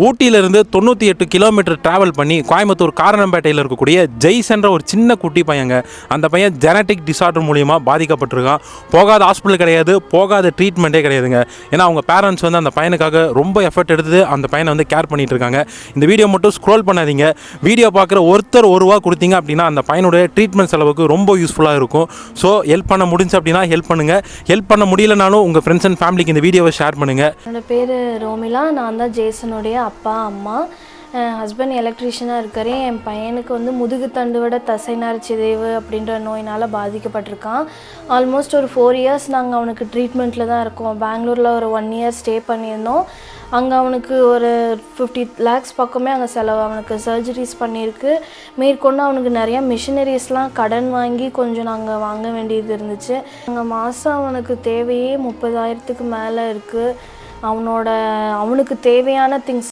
ஊட்டியிலிருந்து 98 kilometre travel பண்ணி கோயம்புத்தூர் காரணம்பேட்டையில் இருக்கக்கூடிய ஜெய்ஸ் என்ற ஒரு சின்ன குட்டி பையங்க. அந்த பையன் ஜெனட்டிக் டிசார்டர் மூலிமா பாதிக்கப்பட்டிருக்கான். போகாத ஹாஸ்பிட்டல் கிடையாது, போகாத ட்ரீட்மெண்ட்டே கிடையாதுங்க. ஏன்னா அவங்க பேரண்ட்ஸ் வந்து அந்த பையனுக்காக ரொம்ப எஃபர்ட் எடுத்து அந்த பையனை வந்து கேர் பண்ணிட்டு இருக்காங்க. இந்த வீடியோ மட்டும் ஸ்க்ரோல் பண்ணாதீங்க. வீடியோ பார்க்குற ஒருத்தர் ₹1 கொடுத்தீங்க அப்படின்னா அந்த பையனுடைய ட்ரீட்மெண்ட் செலவுக்கு ரொம்ப யூஸ்ஃபுல்லாக இருக்கும். ஸோ ஹெல்ப் பண்ண முடிஞ்சு அப்படின்னா ஹெல்ப் பண்ணுங்கள். ஹெல்ப் பண்ண முடியலனாலும் உங்கள் ஃப்ரெண்ட்ஸ் அண்ட் ஃபேமிலிக்கு இந்த வீடியோவை ஷேர் பண்ணுங்கள். என்னோடய பேர் ரோமிலா. நான் தான் ஜேசனுடைய அப்பா அம்மா. ஹஸ்பண்ட் எலக்ட்ரீஷியனாக இருக்கார். என் பையனுக்கு வந்து முதுகு தண்டுவட தசைநார் சிதைவு அப்படின்ற நோயினால் பாதிக்கப்பட்டிருக்கான். ஆல்மோஸ்ட் ஒரு 4 இயர்ஸ் நாங்கள் அவனுக்கு ட்ரீட்மெண்ட்டில் தான் இருக்கோம். பெங்களூரில் ஒரு 1 இயர் ஸ்டே பண்ணியிருந்தோம். அங்கே அவனுக்கு ஒரு 50 lakhs பக்கமே அங்கே செலவு. அவனுக்கு சர்ஜரிஸ் பண்ணியிருக்கு. மேற்கொண்டு அவனுக்கு நிறையா மிஷினரிஸ்லாம் கடன் வாங்கி கொஞ்சம் நாங்கள் வாங்க வேண்டியது இருந்துச்சு. அங்கே மாதம் அவனுக்கு தேவையே 30,000க்கு மேலே இருக்குது. அவனுக்கு தேவையான திங்ஸ்